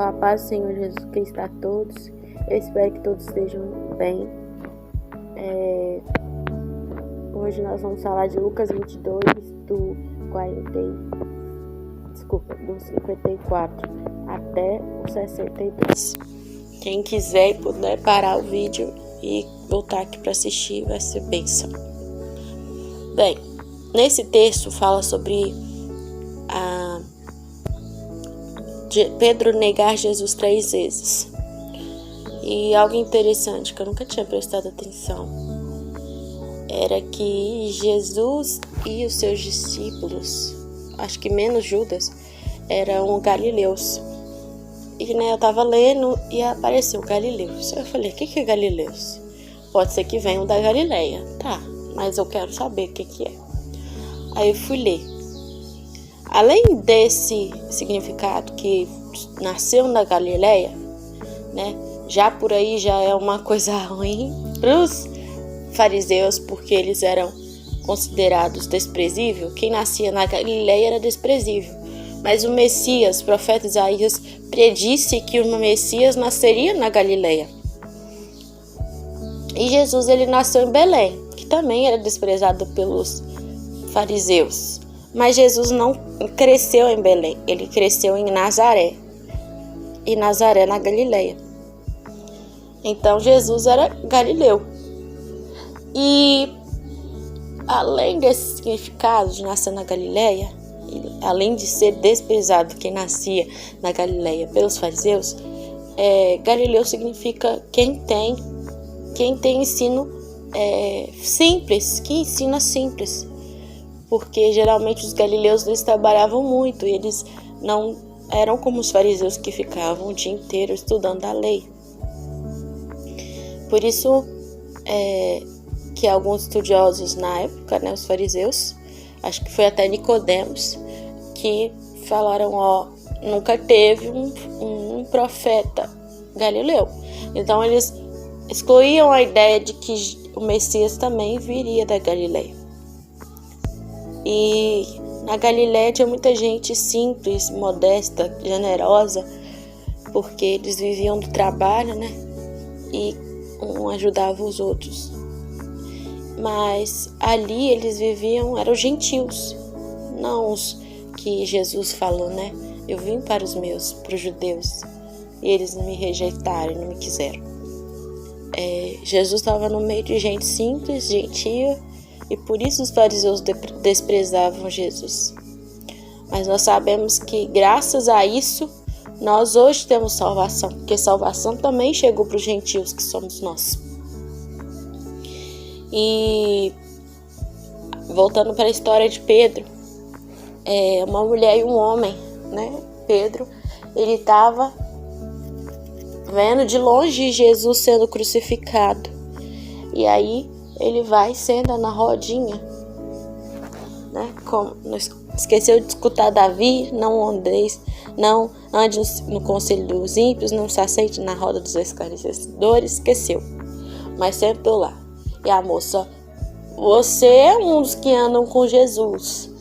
Então, a paz do Senhor Jesus Cristo a todos. Eu espero que todos estejam bem. Hoje nós vamos falar de Lucas 22, do 54 até o 62. Quem quiser e puder parar o vídeo e voltar aqui para assistir, vai ser bênção. Bem, nesse texto fala sobre Pedro negar Jesus 3 vezes. E algo interessante que eu nunca tinha prestado atenção era que Jesus e os seus discípulos, acho que menos Judas, eram galileus. E eu tava lendo e apareceu Galileus. Eu falei, o que é Galileus? Pode ser que venham da Galileia. Tá, mas eu quero saber o que é. Aí eu fui ler. Além desse significado que nasceu na Galileia, né? Já por aí já é uma coisa ruim para os fariseus, porque eles eram considerados desprezíveis. Quem nascia na Galileia era desprezível. Mas o Messias, o profeta Isaías, predisse que o Messias nasceria na Galileia. E Jesus, ele nasceu em Belém, que também era desprezado pelos fariseus. Mas Jesus não cresceu em Belém, ele cresceu em Nazaré. E Nazaré na Galileia. Então Jesus era galileu. E além desse significado de nascer na Galileia, além de ser desprezado quem nascia na Galileia pelos fariseus, Galileu significa quem tem ensino simples, que ensina simples. Porque geralmente os galileus eles trabalhavam muito e eles não eram como os fariseus que ficavam o dia inteiro estudando a lei. Por isso que alguns estudiosos na época, né, os fariseus, acho que foi até Nicodemos, que falaram, nunca teve um profeta galileu. Então eles excluíam a ideia de que o Messias também viria da Galileia. E na Galileia tinha muita gente simples, modesta, generosa, porque eles viviam do trabalho, né? E um ajudava os outros. Mas ali eles viviam, eram gentios, não os que Jesus falou, né? Eu vim para os meus, para os judeus, e eles me rejeitaram, não me quiseram. Jesus estava no meio de gente simples, gentia, e por isso os fariseus desprezavam Jesus. Mas nós sabemos que graças a isso, nós hoje temos salvação, porque salvação também chegou para os gentios, que somos nós. E voltando para a história de Pedro, uma mulher e um homem, né? Pedro, ele estava vendo de longe Jesus sendo crucificado. E aí ele vai, senta na rodinha, né? Esqueceu de escutar Davi, não ande no conselho dos ímpios, não se aceite na roda dos escarnecedores, esqueceu. Mas sentou lá. E a moça, você é um dos que andam com Jesus.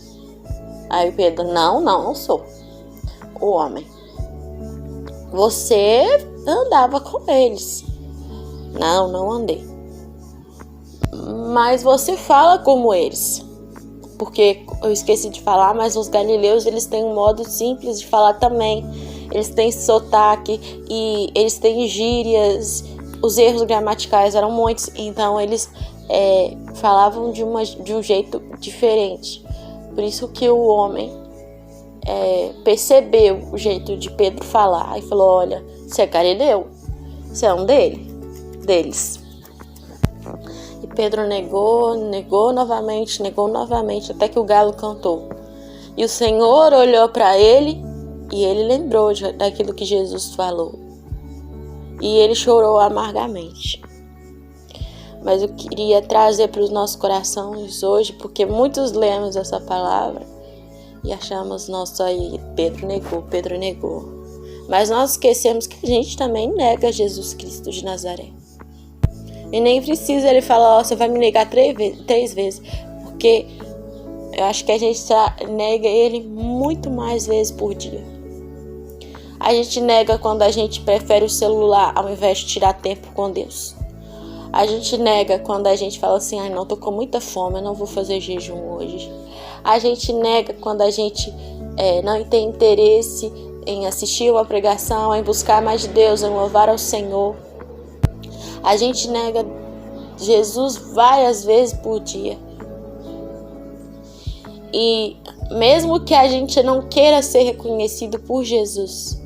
Aí Pedro, não sou. O homem, você andava com eles. Não andei. Mas você fala como eles. Porque eu esqueci de falar, mas os galileus, eles têm um modo simples de falar também. Eles têm sotaque e eles têm gírias. Os erros gramaticais eram muitos, então eles falavam de um jeito diferente. Por isso que o homem percebeu o jeito de Pedro falar e falou, olha, você é galileu, você é um deles. E Pedro negou novamente, até que o galo cantou. E o Senhor olhou para ele e ele lembrou daquilo que Jesus falou. E ele chorou amargamente. Mas eu queria trazer para os nossos corações hoje, porque muitos lemos essa palavra e achamos, nossa, aí Pedro negou. Mas nós esquecemos que a gente também nega Jesus Cristo de Nazaré. E nem precisa ele falar, você vai me negar 3 vezes, porque eu acho que a gente nega ele muito mais vezes por dia. A gente nega quando a gente prefere o celular ao invés de tirar tempo com Deus. A gente nega quando a gente fala assim, ai não, tô com muita fome, eu não vou fazer jejum hoje. A gente nega quando a gente não tem interesse em assistir uma pregação, em buscar mais de Deus, em louvar ao Senhor. A gente nega Jesus várias vezes por dia. E mesmo que a gente não queira ser reconhecido por Jesus,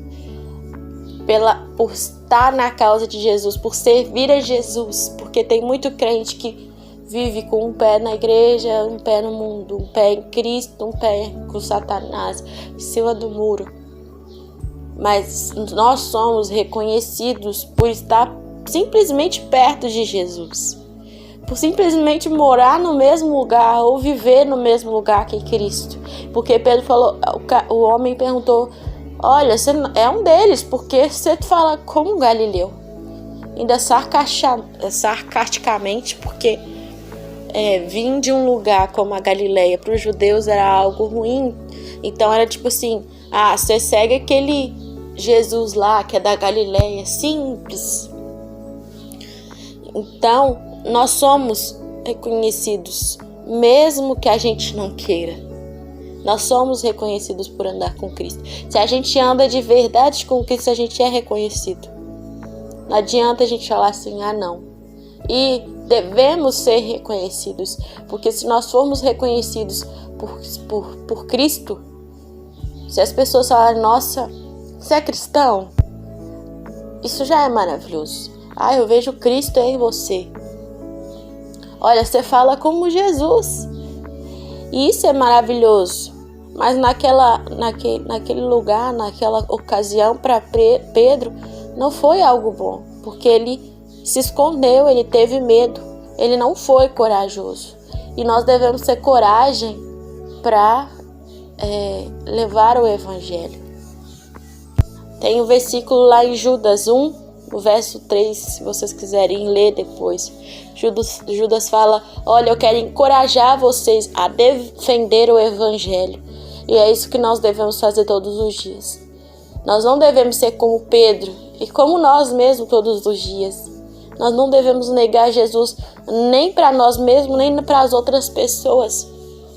por estar na causa de Jesus, por servir a Jesus, porque tem muito crente que vive com um pé na igreja, um pé no mundo, um pé em Cristo, um pé com Satanás, em cima do muro. Mas nós somos reconhecidos por estar simplesmente perto de Jesus, por simplesmente morar no mesmo lugar ou viver no mesmo lugar que Cristo. Porque Pedro falou, o homem perguntou, olha, você é um deles, porque você fala como um galileu? Ainda sarcasticamente, porque vir de um lugar como a Galileia para os judeus era algo ruim. Então era tipo assim, você segue aquele Jesus lá que é da Galileia, simples. Então nós somos reconhecidos, mesmo que a gente não queira. Nós somos reconhecidos por andar com Cristo. Se a gente anda de verdade com Cristo, a gente é reconhecido. Não adianta a gente falar assim, não. E devemos ser reconhecidos, porque se nós formos reconhecidos por Cristo, se as pessoas falarem, nossa, você é cristão? Isso já é maravilhoso. Eu vejo Cristo em você. Olha, você fala como Jesus. E isso é maravilhoso. Mas naquele lugar, naquela ocasião, para Pedro, não foi algo bom. Porque ele se escondeu, ele teve medo. Ele não foi corajoso. E nós devemos ter coragem para levar o evangelho. Tem um versículo lá em Judas 1, no verso 3, se vocês quiserem ler depois. Judas fala, olha, eu quero encorajar vocês a defender o evangelho. E é isso que nós devemos fazer todos os dias. Nós não devemos ser como Pedro e como nós mesmos todos os dias. Nós não devemos negar Jesus nem para nós mesmos, nem para as outras pessoas.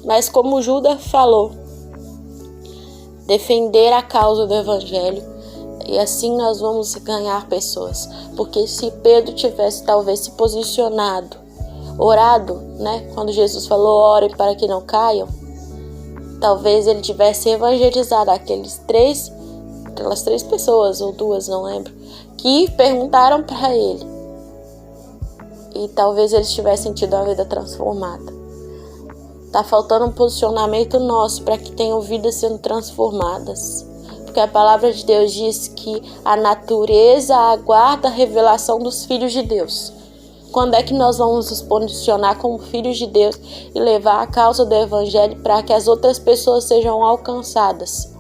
Mas como Judas falou, defender a causa do evangelho. E assim nós vamos ganhar pessoas. Porque se Pedro tivesse talvez se posicionado, orado, quando Jesus falou, orem para que não caiam, talvez ele tivesse evangelizado aquelas três pessoas, ou duas, não lembro, que perguntaram para ele. E talvez eles tivessem tido a vida transformada. Tá faltando um posicionamento nosso para que tenham vidas sendo transformadas. Porque a palavra de Deus diz que a natureza aguarda a revelação dos filhos de Deus. Quando é que nós vamos nos posicionar como filhos de Deus e levar a causa do evangelho para que as outras pessoas sejam alcançadas?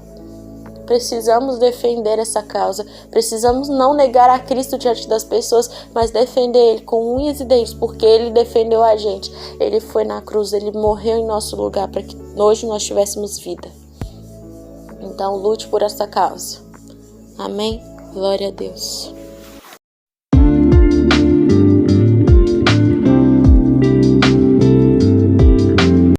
Precisamos defender essa causa. Precisamos não negar a Cristo diante das pessoas, mas defender Ele com unhas e dentes, porque Ele defendeu a gente. Ele foi na cruz, Ele morreu em nosso lugar para que hoje nós tivéssemos vida. Então lute por essa causa. Amém? Glória a Deus.